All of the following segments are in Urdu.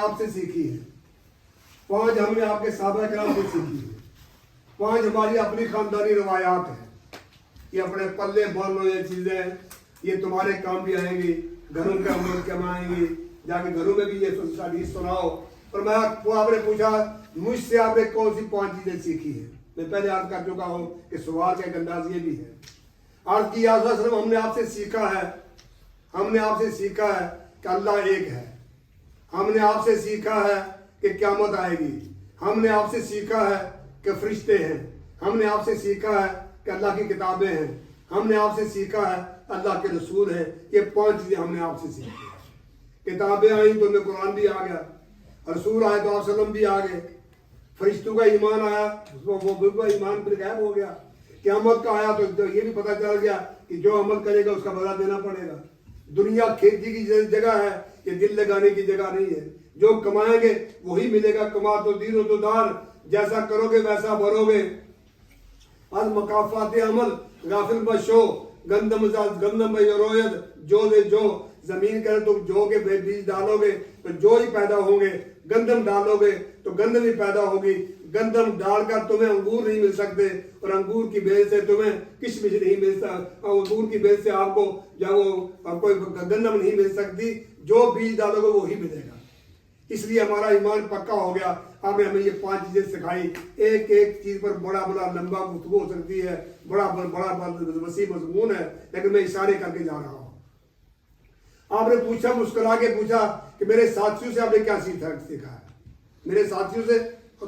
آپ سے سیکھی ہے، 5 ہم نے آپ کے صحابہ کرام سے سیکھی ہے، 5 ہماری اپنی خاندانی روایات ہیں. یہ اپنے پلے بال لو، یہ چیزیں یہ تمہارے کام بھی آئیں گی، گھروں کے عمل کمائیں گی، جا کے گھروں میں بھی یہ حدیث سناؤ. اور میں آپ نے پوچھا مجھ سے آپ نے کون سی 5 چیزیں سیکھی ہیں؟ میں پہلے عرض کر چکا ہوں کہ سوال کا ایک انداز یہ بھی ہے. عرض کی یا رسول اللہ صلی اللہ علیہ وسلم، ہم نے آپ سے سیکھا ہے، ہم نے آپ سے سیکھا ہے کہ اللہ ایک ہے، ہم نے آپ سے سیکھا ہے کہ قیامت آئے گی، ہم نے آپ سے سیکھا ہے کہ فرشتے ہیں، ہم نے آپ سے سیکھا ہے کہ اللہ کی کتابیں ہیں، ہم نے آپ سے سیکھا ہے اللہ کے رسول ہیں. یہ 5 چیزیں ہم نے آپ سے سیکھی. کتابیں آئیں تو میں قرآن بھی آ گیا، رسول آئے تو آپ وسلم بھی آ گئے، فرشتوں کا ایمان آیا وہ ایمان پر غائب ہو گیا، قیامت کا آیا تو یہ بھی پتہ چل گیا کہ جو عمل کرے گا اس کا بدلہ دینا پڑے گا. دنیا کھیتی کی جگہ ہے، یہ دل لگانے کی جگہ نہیں ہے. جو کمائیں گے وہی ملے گا. کما تو دین و تو دار، جیسا کرو گے ویسا بھرو گے. از مقافات عمل غافل بشو، گندم رویت جو دے جو، زمین کرے تو جو کے بیج ڈالو گے تو جو ہی پیدا ہوں گے، گندم ڈالو گے تو گندم ہی پیدا ہوگی. گندم ڈال کر تمہیں انگور نہیں مل سکتے، اور انگور کی بیل سے تمہیں کشمش نہیں مل سکتا، انگور کی بیل سے آپ کو کوئی گندم نہیں مل سکتی. جو بیج ڈالو گے وہی ملے گا. اس لیے ہمارا ایمان پکا ہو گیا. آپ نے ہمیں یہ 5 چیزیں سکھائی. ایک ایک چیز پر بڑا لمبا گفتگو ہو سکتی ہے، بڑا وسیع مضمون ہے، لیکن میں اشارے کر کے جا رہا ہوں. آپ نے پوچھا، مسکرا کے پوچھا کہ میرے ساتھیوں سے آپ نے کیا سیکھا ہے؟ میرے ساتھیوں سے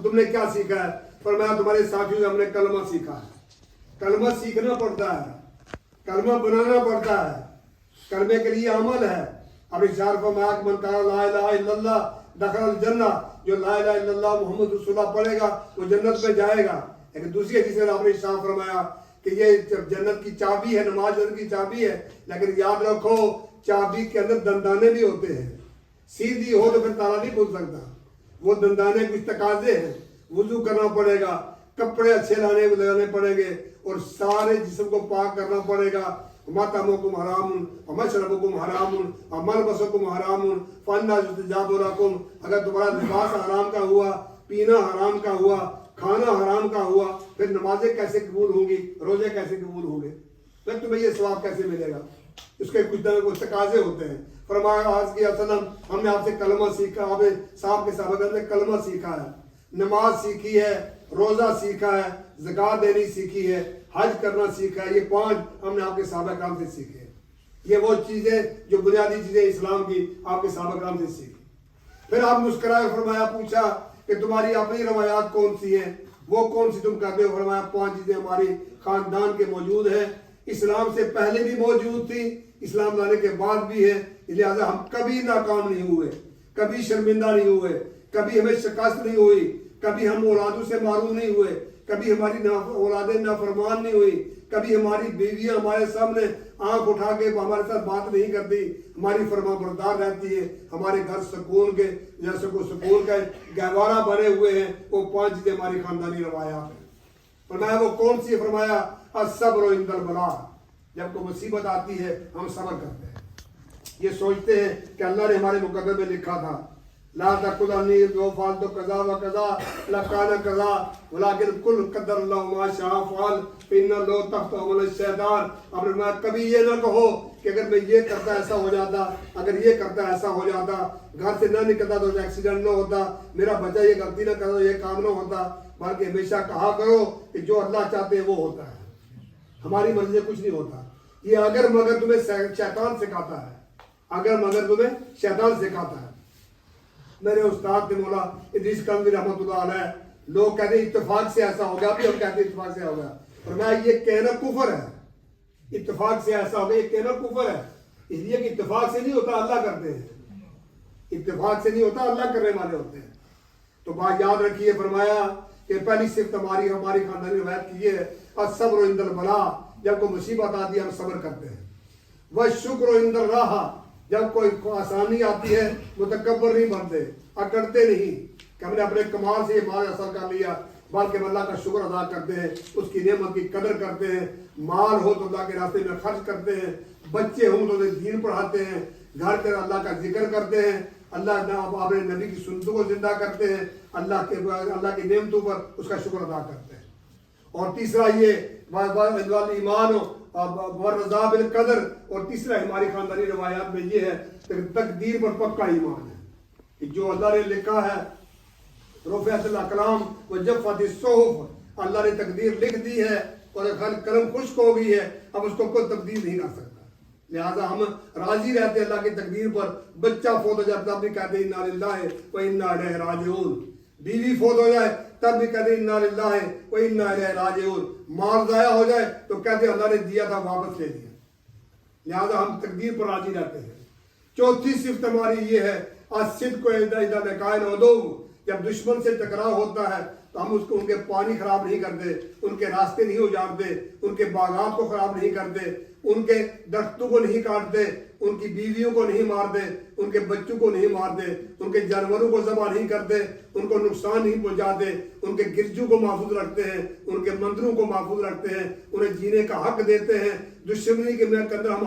تم نے کیا سیکھا ہے؟ فرمایا تمہارے ساتھیوں سے ہم نے کلمہ سیکھا ہے. کلمہ سیکھنا پڑتا ہے، کلمہ بنانا پڑتا ہے، کلمے کے لیے عمل ہے. اب اشار فرمایا کہ من قال لا الہ الا اللہ دخل الجنہ، جو لا الہ الا اللہ محمد رسول اللہ پڑھے گا وہ جنت میں جائے گا. ایک دوسری حدیث میں آپ نے اشار فرمایا کہ یہ جنت کی چابی ہے، نماز جنت کی چابی ہے، لیکن یاد رکھو چابی کے اندر دندانے بھی ہوتے ہیں. سیدھی ہو تو پھر تالا نہیں کھل سکتا. وہ دندانے کچھ تقاضے ہیں، وضو کرنا پڑے گا، کپڑے اچھے لگانے پڑیں گے، اور سارے جسم کو پاک کرنا پڑے گا. مَطْعَمُكُمْ حَرَامٌ وَمَشْرَبُكُمْ حَرَامٌ وَمَلْبَسُكُمْ حَرَامٌ فَأَنَّىٰ يُسْتَجَابُ لَكُمْ. اگر تمہارا لباس حرام کا ہوا، پینا حرام کا ہوا، کھانا حرام کا ہوا، پھر نمازیں کیسے قبول ہوں گی، روزے کیسے قبول ہوں گے، پھر تمہیں یہ ثواب کیسے ملے گا؟ اس کے کچھ تقاضے ہوتے ہیں. فرمایا آج کی وسلم ہم نے آپ سے کلمہ سیکھا. آپ صاحب کے صحابہ نے کلمہ سیکھا ہے، نماز سیکھی ہے، روزہ سیکھا ہے، زکوٰۃ دینی سیکھی ہے، حج کرنا سیکھا ہے. یہ 5 ہم نے آپ کے صحابہ کرام سے سیکھے. یہ وہ چیزیں جو بنیادی چیزیں اسلام کی آپ کے صحابہ کرام سے سیکھی. پھر آپ مسکرائے، فرمایا پوچھا کہ تمہاری اپنی روایات کون سی ہیں، وہ کون سی تم کرتے ہو؟ فرمایا 5 چیزیں ہماری خاندان کے موجود ہیں، اسلام سے پہلے بھی موجود تھی، اسلام لانے کے بعد بھی ہے. لہٰذا ہم کبھی ناکام نہیں ہوئے، کبھی شرمندہ نہیں ہوئے، کبھی ہمیں شکست نہیں ہوئی، کبھی ہم اولادوں سے معروف نہیں ہوئے، کبھی ہماری اولادیں نافرمان نہیں ہوئی، کبھی ہماری بیویاں ہمارے سامنے آنکھ اٹھا کے ہمارے ساتھ بات نہیں کرتی، ہماری فرما بردار رہتی ہے. ہمارے گھر سکون کے جیسے کو سکون کا گہوارہ بنے ہوئے ہیں. وہ 5 چیزیں ہماری خاندانی روایات ہیں. فرمایا وہ کون سی؟ فرمایا الصبر عند البلاء، جب کوئی مصیبت آتی ہے ہم صبر کرتے ہیں. یہ سوچتے ہیں کہ اللہ نے ہمارے مقدر میں لکھا تھا لا تقل انی جو فعلت کذا و کذا لکان کذا ولکن کل قدر اللہ ما شاء فعل فإن اللہ تحت عمل الشیطان. اب میں کبھی یہ نہ کہو کہ اگر میں یہ کرتا ایسا ہو جاتا، اگر یہ کرتا ایسا ہو جاتا، گھر سے نہ نکلتا تو ایکسیڈنٹ نہ ہوتا، میرا بچہ یہ غلطی نہ کرتا تو یہ کام نہ ہوتا. بلکہ ہمیشہ کہا کرو کہ جو اللہ چاہتے ہیں وہ ہوتا ہے، ہماری مرضی سے کچھ نہیں ہوتا. یہ اگر مگر تمہیں شیطان سکھاتا ہے، اگر مگر تمہیں شیطان سکھاتا ہے. میرے استاد کے مولا ادریس کندی رحمۃ اللہ علیہ، لوگ کہتے ہیں اتفاق سے ایسا ہو گیا، بھی ہم کہتے ہیں اتفاق سے ہو گیا. اور میں یہ کہنا کفر ہے، اتفاق سے ایسا ہو گیا یہ کہنا کفر ہے. اس لیے کہ اتفاق سے نہیں ہوتا، اللہ کرتے ہیں. اتفاق سے نہیں ہوتا، اللہ کرنے والے ہوتے ہیں. تو بات یاد رکھیے. فرمایا کہ پہلی صفت ہماری خاندانی روایت کی ہے الصبر عند البلاء، جب کوئی مصیبت آتی ہے ہم صبر کرتے ہیں. والشکر عند الراحہ، جب کوئی آسانی آتی ہے متکبر نہیں بنتے، اکڑتے نہیں کہ ہم نے اپنے کمال سے یہ مال حاصل کر لیا، بلکہ ہم اللہ کا شکر ادا کرتے ہیں، اس کی نعمت کی قدر کرتے ہیں. مال ہو تو اللہ کے راستے میں خرچ کرتے ہیں، بچے ہوں تو دین پڑھاتے ہیں، گھر کے اللہ کا ذکر کرتے ہیں. اللہ آپ نبی کی سنتوں کو زندہ کرتے ہیں، اللہ کی نعمتوں پر اس کا شکر ادا کرتے ہیں۔ اور تیسرا یہ ایمان ورضا بالقدر، اور تیسرا ہماری خاندانی روایات میں یہ ہے کہ تقدیر پر پکا ایمان ہے کہ جو اللہ نے لکھا ہے، رفعت الاقلام وجفت الصحف، اللہ نے تقدیر لکھ دی ہے اور قلم خشک ہو گئی ہے، اب اس کو کوئی تبدیل نہیں کر سکتا۔ لہذا ہم راضی رہتے ہیں اللہ کی تقدیر پر۔ بچہ فوت ہو جائے تب بھی کہتے ہیں انا للہ و انا الیہ راجعون، بیوی فوت ہو جائے تب بھی کہتے ہیں انا للہ و انا الیہ راجعون، مال ضائع ہو جائے تو کہتے ہیں اللہ نے دیا تھا واپس لے لیا۔ لہذا ہم تقدیر پر راضی رہتے ہیں۔ چوتھی صفت ہماری یہ ہے الصدق عند لقاء العدو، جب دشمن سے ٹکراؤ ہوتا ہے تو ہم اس کو ان کے پانی خراب نہیں کرتے، ان کے راستے نہیں اجاڑتے، ان کے باغات کو خراب نہیں کرتے، ان کے درختوں کو نہیں کاٹتے، ان کی بیویوں کو نہیں مارتے، ان کے بچوں کو نہیں مارتے، ان کے جانوروں کو ذبح نہیں کرتے، ان کو نقصان نہیں پہنچاتے، ان کے گرجوں کو محفوظ رکھتے ہیں، ان کے مندروں کو محفوظ رکھتے ہیں، انہیں جینے کا حق دیتے ہیں۔ دشمنی کے اندر ہم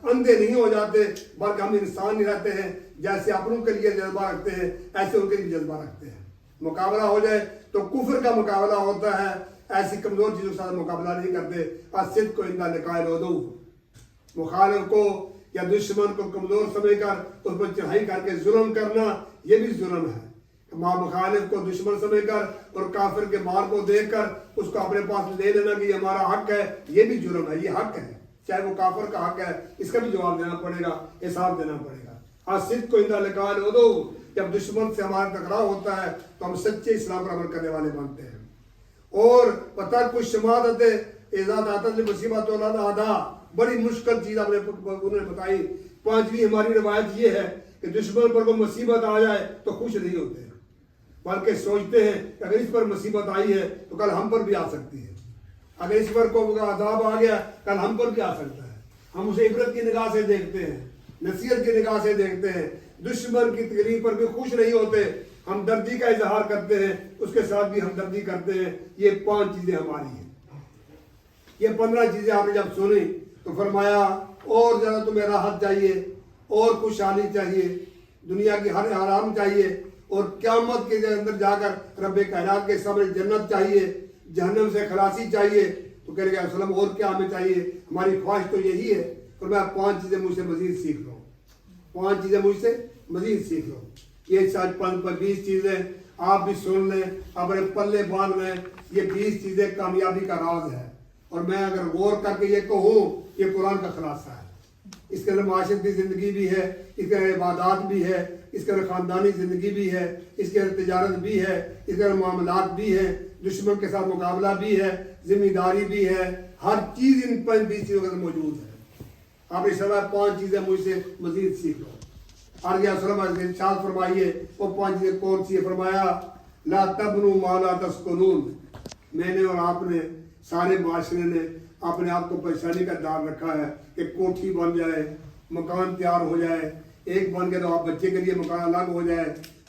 اندھے نہیں ہو جاتے بلکہ ہم انسان ہی رہتے ہیں، جیسے اپنوں کے لیے جذبہ رکھتے ہیں ایسے ان کے لیے جذبہ رکھتے ہیں۔ مقابلہ ہو جائے تو کفر کا مقابلہ ہوتا ہے، ایسی کمزور چیزوں کے ساتھ مقابلہ نہیں کرتے۔ الصدق عند لقاء العدو، مخالف کو یا دشمن کو کمزور سمجھ کر اس پر چڑھائی کر کے ظلم کرنا، یہ بھی ظلم ہے۔ مخالف کو دشمن سمجھ کر اور کافر کے مال کو دیکھ کر اس کو اپنے پاس لے لینا کہ یہ ہمارا حق ہے، یہ بھی جرم ہے۔ یہ حق ہے، چاہے وہ کافر کا حق ہے، اس کا بھی جواب دینا پڑے گا، حساب دینا پڑے گا۔ الصدق عند لقاء العدو، جب دشمن سے ہمارا ٹکراؤ ہوتا ہے تو ہم سچے اسلام پر عمل کرنے والے بنتے ہیں۔ اور ترک الشماتۃ اذا اتت المصیبۃ والاعداء، بڑی مشکل چیز آپ نے انہوں نے بتائی۔ پانچویں ہماری روایت یہ ہے کہ دشمن پر کوئی مصیبت آ جائے تو خوش نہیں ہوتے، بلکہ سوچتے ہیں کہ اگر اس پر مصیبت آئی ہے تو کل ہم پر بھی آ سکتی ہے، اگر اس پر کوئی عذاب آ گیا کل ہم پر بھی آ سکتا ہے۔ ہم اسے عبرت کی نگاہ سے دیکھتے ہیں، نصیحت کی نگاہ سے دیکھتے ہیں۔ دشمن کی تکلیف پر بھی خوش نہیں ہوتے، ہمدردی کا اظہار کرتے ہیں، اس کے ساتھ بھی ہمدردی کرتے ہیں۔ یہ 5 چیزیں ہماری ہیں۔ یہ 15 چیزیں آپ نے جب سنی تو فرمایا اور زیادہ تمہیں راحت چاہیے، اور خوشحالی چاہیے، دنیا کی ہر آرام چاہیے، اور قیامت کے اندر جا کر رب کائنات کے سامنے جنت چاہیے، جہنم سے خلاصی چاہیے۔ تو کہہ رہے وسلم اور کیا ہمیں چاہیے؟ ہماری خواہش تو یہی ہے، فرمایا 5 چیزیں مجھ سے مزید سیکھ لو، 5 چیزیں مجھ سے مزید سیکھ لو۔ یہ 20 چیزیں آپ بھی سن لیں، اپنے پلے باندھ لیں۔ یہ 20 چیزیں کامیابی کا راز ہے، اور میں اگر غور کر کے یہ کہوں، یہ قرآن کا خلاصہ ہے۔ اس کے اندر معاشرتی زندگی بھی ہے، اس کے اندر عبادات بھی ہے، اس کے اندر خاندانی زندگی بھی ہے، اس کے اندر تجارت بھی ہے، اس کے اندر معاملات بھی ہے، دشمن کے ساتھ مقابلہ بھی ہے، ذمہ داری بھی ہے۔ ہر چیز ان 20 چیزوں کے اندر موجود ہے۔ آپ اس سوال 5 چیزیں مجھ سے مزید سیکھ لو۔ آگے ارشاد فرمائیے وہ 5 چیزیں کون سی ہے؟ فرمایا لا تبنوا ما لا تسکنون۔ میں نے اور آپ نے، سارے معاشرے نے اپنے آپ کو پریشانی کا دار رکھا ہے کہ کوٹھی بن جائے، مکان تیار ہو جائے، ایک بن کے تو آپ بچے کے لیے مکان الگ ہو جائے،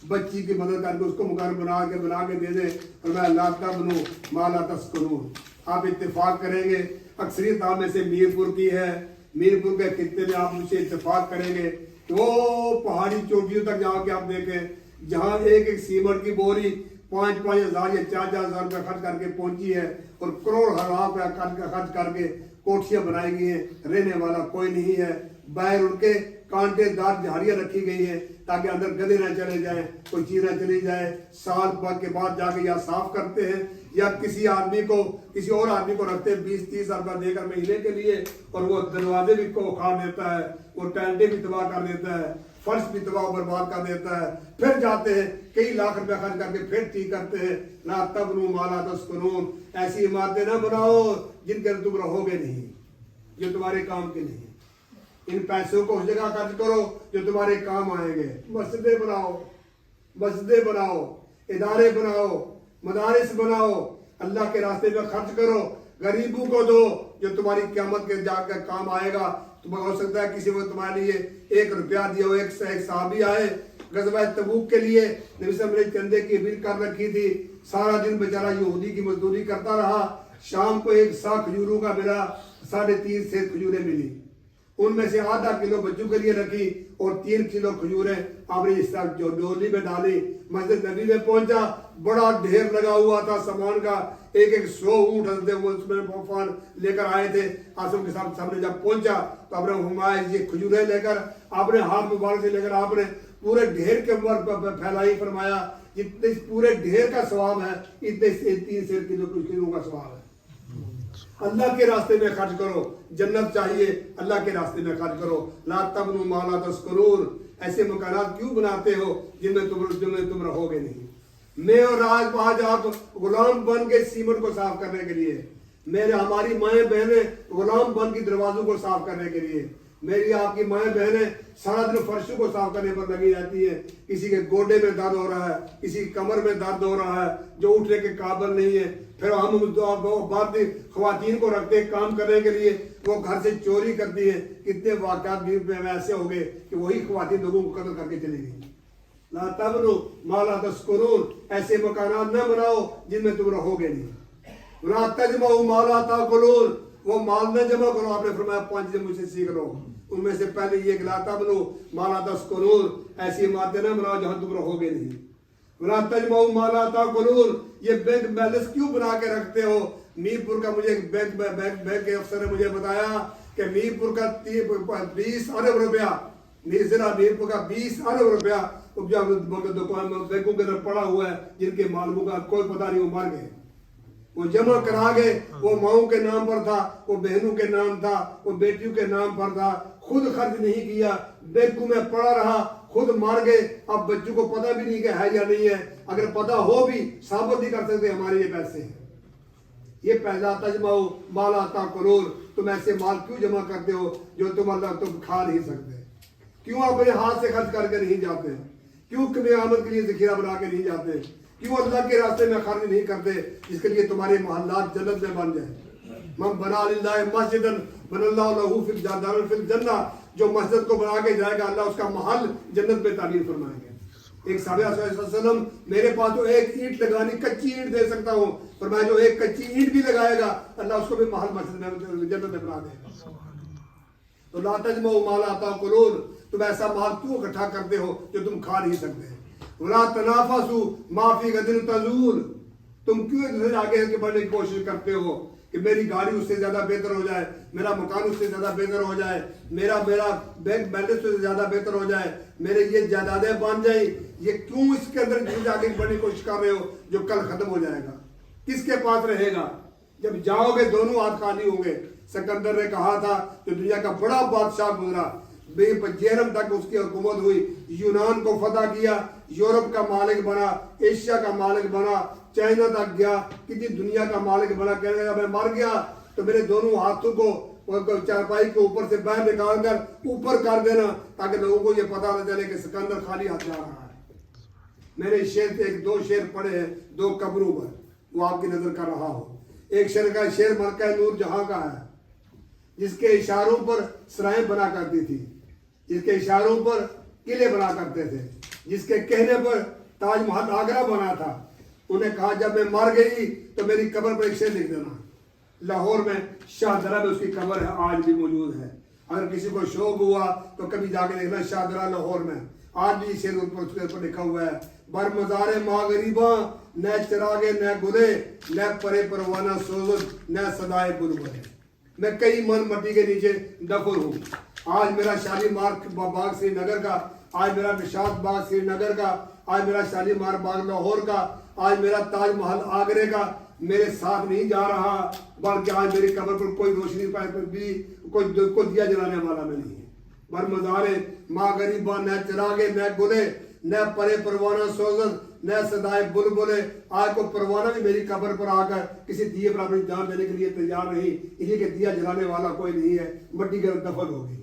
بچی کی مدد کر کے اس کو مکان بنا کے دے دیں، اور میں لا تبنوا ما لا تسکنون۔ آپ اتفاق کریں گے، اکثریت آپ میں سے میرپور کی ہے، میرپور کے خطے میں آپ مجھ سے اتفاق کریں گے کہ وہ پہاڑی چوٹیوں تک جا کے آپ دیکھیں جہاں ایک سیمنٹ کی بوری 5-5 ہزار یا 4-4 ہزار روپے خرچ کر کے پہنچی ہے، اور کروڑ روپے خرچ کر کے کوٹھیاں بنائی گئی ہیں، رہنے والا کوئی نہیں ہے۔ باہر ان کے کانٹے دار جھاڑیاں رکھی گئی ہیں تاکہ اندر گدے نہ چلے جائیں، کوئی چیز نہ چلی جائے۔ سال بعد کے بعد جا کے یا صاف کرتے ہیں یا کسی اور آدمی کو رکھتے ہیں 20-30 روپے دے کر مہینے کے لیے، اور وہ دروازے بھی کو اکھاڑ دیتا ہے، وہ ٹینٹیں بھی تباہ کر دیتا ہے، فرش بھی تباہ و برباد کر دیتا ہے۔ پھر جاتے ہیں کئی لاکھ روپے خرچ کر کے پھر ٹھیک کرتے ہیں۔ لا تبنوا ما لا تسکنون، ایسی عمارتیں نہ بناؤ جن کے تم رہو گے نہیں، جو تمہارے کام کے نہیں۔ ان پیسوں کو اس جگہ خرچ کرو جو تمہارے کام آئیں گے۔ مسجدیں بناؤ، ادارے بناؤ، مدارس بناؤ، اللہ کے راستے میں خرچ کرو، غریبوں کو دو جو تمہاری قیامت کے جا کر کام آئے گا۔ تمہیں ہو سکتا ہے کسی وقت تمہارے لیے 1 روپیہ دیا ہو۔ ایک صحابی آئے غزوہ تبوک کے لیے، نبی صلی اللہ علیہ وسلم نے چندے کی اپیل کر رکھی تھی، سارا دن بیچارہ یہودی کی مزدوری کرتا رہا، شام کو 1 سا کھجوروں کا ملا، 3.5 سیر کھجوریں ملی۔ ان میں سے آدھا کلو بچوں کے لیے رکھی اور 3 کلو کھجوریں آپ نے اس طرح جو ڈولی میں ڈالی. مسجد نبی میں پہنچا, بڑا ڈھیر لگا ہوا تھا سامان کا, 100 اونٹ حضرت وہ اس میں غفار لے کر آئے تھے. آسم کے سامنے جب پہنچا تو آپ نے فرمایا یہ کھجوریں لے کر آپ نے ہاتھ مبارک سے لے کر آپ نے پورے ڈھیر کے اوپر پھیلائی. فرمایا جتنے پورے ڈھیر کا ثواب ہے اتنے 3 کلو کا ثواب ہے. اللہ کے راستے میں خرچ کرو, جنت چاہیے اللہ کے راستے میں خرچ کرو. لا تبنوا ما لا تذکرون, ایسے مکانات کیوں بناتے ہو جن میں تم رہو گے نہیں. میں اور آج آپ غلام بن کے سیمنٹ کو صاف کرنے کے لیے, ہماری مائیں بہنیں غلام بن کے دروازوں کو صاف کرنے کے لیے, میری آپ کی مائیں بہنیں سارا دن فرشوں کو صاف کرنے پر لگی رہتی ہیں. کسی کے گوڈے میں درد ہو رہا ہے, کسی کی کمر میں درد ہو رہا ہے, جو اٹھنے کے قابل نہیں ہے. پھر ہم بات خواتین کو رکھتے ہیں کام کرنے کے لیے, وہ گھر سے چوری کرتی ہیں. کتنے واقعات بھی ایسے ہو گئے کہ وہی خواتین لوگوں کو قتل کر کے چلی گئی. لا تبنوا ما لا تذکرون, ایسے مکانات نہ بناؤ جن میں تم رہو گے نہیں. لا تجمعوا ما لا تاکلون, وہ مال نہ جمع کرو. آپ نے فرمایا 5 چیزیں مجھ سے سیکھ لو, ان میں سے پہلے یہ لا تبنوا ما لا تذکرون, ایسی عمارتیں نہ بناؤ جہاں تم رہو گے نہیں. ولا تجمعوا ما لا تاکلون, یہ بینک بیلنس کیوں بنا کے رکھتے ہو. میر پور کا مجھے ایک بینک کے افسر نے مجھے بتایا کہ میر پور کا 20 ارب روپیہ, ضلع میر پور کا 20 ارب روپیہ بینکوں کے اندر پڑا ہوا ہے, جن کے مالکوں کا کوئی پتہ نہیں, وہ مر گئے. وہ جمع کرا گئے, وہ ماؤں کے نام پر تھا, وہ بہنوں کے نام تھا, وہ بیٹیوں کے نام پر تھا, خود خرچ نہیں کیا, بینکوں میں پڑا رہا, خود مار گئے. اب بچوں کو پتہ بھی نہیں کہ ہے یا نہیں ہے, اگر پتہ ہو بھی ثابت نہیں کر سکتے ہمارے یہ پیسے ہیں. یہ پہلا تجمعوا ما لا تاکلون, تم ایسے مال کیوں جمع کرتے ہو جو تم کھا نہیں سکتے. کیوں اپنے ہاتھ سے خرچ کر کے نہیں جاتے, کیوں قیامت کے لیے ذخیرہ بنا کے نہیں جاتے, کیوں اللہ کے راستے میں خرچ نہیں کرتے جس کے لیے تمہارے محلات جنت میں بن جائے. من بنا للہ مسجدا بن اللہ لہ فی الجنہ, جو مسجد کو بنا کے جائے گا اللہ اس کا محل جنت میں تعمیر فرمائیں گے. ایک صحابی صلی اللہ علیہ وسلم, میرے پاس تو ایک اینٹ لگانی, کچی اینٹ دے سکتا ہوں, فرمایا جو ایک کچی اینٹ بھی لگائے گا اللہ اس کو بھی محل مسجد میں جنت میں بنا دے گا. تو لا تجمعوا ما لا تاکلون, تم ایسا مال کیوں اکٹھا کرتے ہو جو تم کھا نہیں سکتے. ولا تنافسوا ما فی غد تزول, تم کیوں ایک دوسرے آگے بڑھنے کی کوشش کرتے ہو کہ میری گاڑی اس سے زیادہ بہتر ہو جائے, میرا مکان اس سے زیادہ بہتر ہو جائے, میرا بینک بیلنس اس سے زیادہ بہتر ہو جائے, میرے یہ جائیدادیں بن جائیں. یہ کیوں اس کے اندر آگے بڑھنے کی کوشش کر رہے ہو جو کل ختم ہو جائے گا. کس کے پاس رہے گا جب جاؤ گے؟ دونوں ہاتھ خالی ہوں گے. سکندر نے کہا تھا جو دنیا کا بڑا بادشاہ گزرا, جہرم تک اس کی حکومت ہوئی, یونان کو فتح کیا, یورپ کا مالک بنا, ایشیا کا مالک بنا, چائنا تک گیا, کتنی دنیا کا مالک بنا. کہنے لگا میں مر گیا تو میرے دونوں ہاتھوں کو چارپائی کے اوپر سے باہر نکال کر اوپر کر دینا تاکہ لوگوں کو یہ پتہ نہ چلے کہ سکندر خالی ہاتھ جا رہا ہے. میں نے شعر ایک 2 شعر پڑھے ہیں 2 قبروں پر, وہ آپ کی نظر کر رہا ہو. ایک شعر کا شعر ملکہ نور جہاں کا ہے, جس کے اشاروں پر سرائیں بنا کرتی تھی, جس کے اشاروں پر قلعے بنا کرتے تھے, جس کے کہنے پر تاج محل آگرہ بنا تھا. انہیں کہا جب میں مر گئی تو میری قبر پر ایک شعر لکھ دینا. لاہور میں شاہ درہ میں اس کی قبر ہے, آج بھی موجود ہے. اگر کسی کو شوق ہوا تو کبھی جا کے دیکھنا, شاہ درہ لاہور میں آج بھی شعر اس کے اوپر لکھا ہوا ہے. بر مزار ماں غریباں نہ چراغے نہ گلے, نہ پرے پروانہ سوزد نہ صدائے بلبلے. میں کئی من مٹی کے نیچے دفن ہوں. آج میرا شالیمار باغ سری نگر کا, آج میرا نشاط باغ سری نگر کا, آج میرا شالیمار باغ لاہور کا, آج میرا تاج محل آگرے کا میرے ساتھ نہیں جا رہا, بلکہ آج میری قبر پر کوئی روشنی بھی کوئی دیا جلانے والا میں نہیں ہے. بر مزارے ماں غریباں نہ چراغے نہ گلے, نہ پرے پروانہ سوزن نہ صدائے بلبلے. آج کو پروانہ بھی میری قبر پر آ کر کسی دیے پر اپنی جان دینے کے لیے تیار نہیں, اسی کے دیا جلانے والا کوئی نہیں ہے, مٹی کے دفن ہو گئی.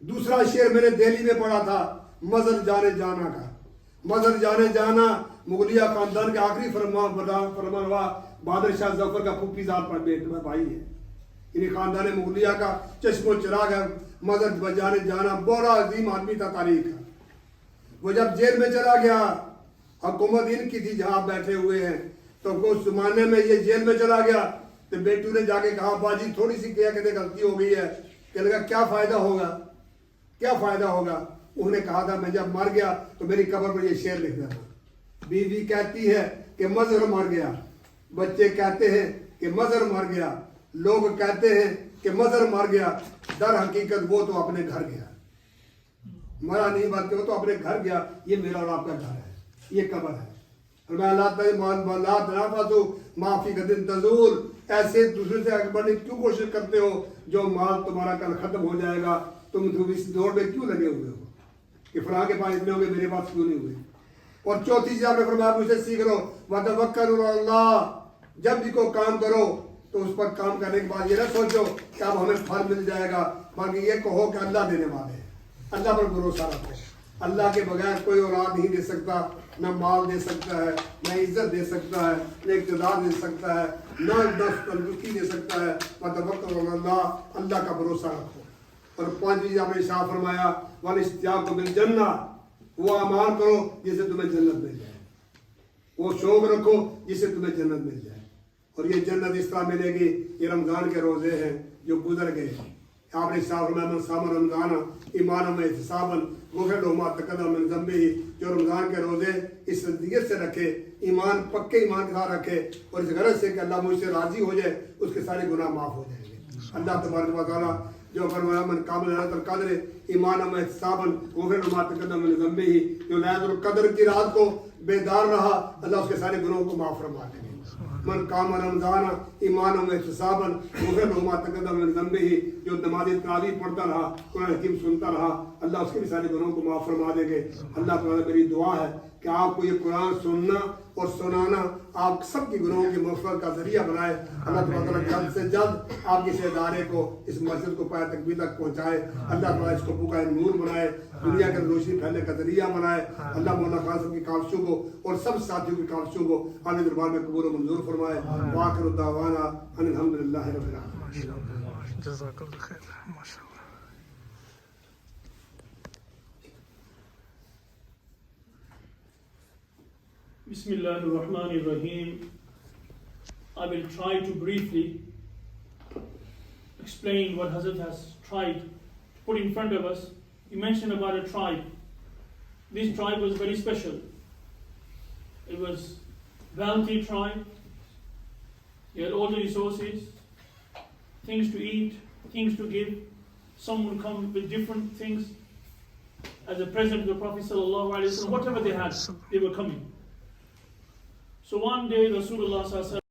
دوسرا شعر میں نے دہلی میں پڑھا تھا, مظہر جانے جانا کا. مظہر جانے جانا مغلیہ خاندان کے آخری فرمانروا بہادر شاہ ظفر کا پھوپھی زاد پر بیٹا بھائی ہے. انہیں خاندان مغلیہ کا چشم و چراغ ہے. مظہر جانے جانا بڑا عظیم آدمی تھا تاریخ کا. وہ جب جیل میں چلا گیا, حکومت ان کی تھی جہاں بیٹھے ہوئے ہیں, تو اس زمانے میں یہ جیل میں چلا گیا تو بیٹو نے جا کے کہا باجی تھوڑی سی کیا کہ غلطی ہو گئی ہے, کہنے لگا کیا فائدہ ہوگا، کیا فائدہ ہوگا؟ انہوں نے کہا تھا میں جب مر گیا تو میری قبر پر یہ شعر لکھ دینا. بیوی کہتی ہے کہ مظہر مر گیا، بچے کہتے ہیں کہ مظہر مر گیا، لوگ کہتے ہیں کہ مظہر مر گیا، در حقیقت وہ تو اپنے گھر گیا، مرا نہیں بلکہ وہ تو اپنے گھر گیا. یہ میرا اور آپ کا گھر ہے، یہ قبر ہے. اور میں اللہ تنافسوا ما فی غد تزول، ایسے دوسرے سے بڑھنے کی کیوں کوشش کرتے ہو؟ جو مال تمہارا کل ختم ہو جائے گا، تم اس دوڑ میں کیوں لگے ہوئے ہو کہ فلاں کے پاس اتنے ہو گئے، میرے پاس کیوں نہیں ہوئے؟ اور چوتھی چیز آپ نے فرمایا مجھ سے سیکھ لو وتوکلوا علی اللہ، جب بھی کوئی کام کرو تو اس پر کام کرنے کے بعد یہ نہ سوچو کہ اب ہمیں پھل مل جائے گا، بلکہ یہ کہو کہ اللہ دینے والے ہیں، اللہ پر بھروسہ رکھو. اللہ کے بغیر کوئی اولاد نہیں دے سکتا، نہ مال دے سکتا ہے، نہ عزت دے سکتا ہے، نہ اقتدار دے سکتا ہے، نہ تندرستی دے سکتا ہے. وتوکلوا علی اللہ، اللہ کا بھروسہ رکھو. اور پانچویں چیز آپ نے ارشاد فرمایا والاشتیاق بالجنہ، وہ اعمال کرو جس سے تمہیں جنت مل جائے، وہ شوق رکھو جس سے تمہیں جنت مل جائے. اور یہ جنت اس طرح ملے گی، یہ رمضان کے روزے ہیں جو گزر گئے. آپ نے ارشاد فرمایا من صام رمضان ایمانا و احتسابا غفر له ما تقدم من ذنبه، جو رمضان کے روزے اس نیت سے رکھے، ایمان پکے ایمان کے ساتھ رکھے اور اس غرض سے کہ اللہ مجھ سے راضی ہو جائے، اس کے سارے گناہ معاف ہو جائیں گے. اللہ تبارک و تعالیٰ جو فرمایا من قام لیلۃ القدر ایمانا و احتسابا غفر له ما تقدم من ذنبه، جو لیلۃ القدر کی رات کو بیدار رہا اللہ اس کے سارے گناہوں کو معاف فرما دیں گے. من قام رمضان ایمانا و احتسابا غفر له ما تقدم من ذنبه، جو نماز تراویح پڑھتا رہا، قرآن حکیم سنتا رہا، اللہ اس کے بھی سارے گناہوں کو معاف فرما دیں گے. اللہ تعالیٰ میری دعا ہے کہ آپ کو یہ قرآن سننا اور سنانا آپ سب کی گناہوں کی مغفرت کا ذریعہ بنائے. اللہ تعالیٰ جلد سے جلد آپ اس ادارے کو، اس مسجد کو پایہ تکمیل تک پہنچائے. اللہ تعالیٰ اس کو پکائے نور بنائے، دنیا کے روشنی پھیلنے کا ذریعہ بنائے. اللہ مولانا خان صاحب کی کاوشوں کو اور سب ساتھیوں کی کاوشوں کو آنے دربار میں قبول و منظور فرمائے. وآخر دعوانا ان الحمدللہ رب العالمین. جزاک اللہ خیر. ماشاء اللہ. Bismillah ar-Rahman ar-Rahim. I will try to briefly explain what Hazrat has tried to put in front of us. He mentioned about a tribe. This tribe was very special. It was wealthy tribe. They had all the resources, things to eat, things to give. Some would come with different things. As a present of the Prophet sallallahu alaihi wasallam, whatever they had, they were coming. So one day Rasulullah sallallahu alaihi wasallam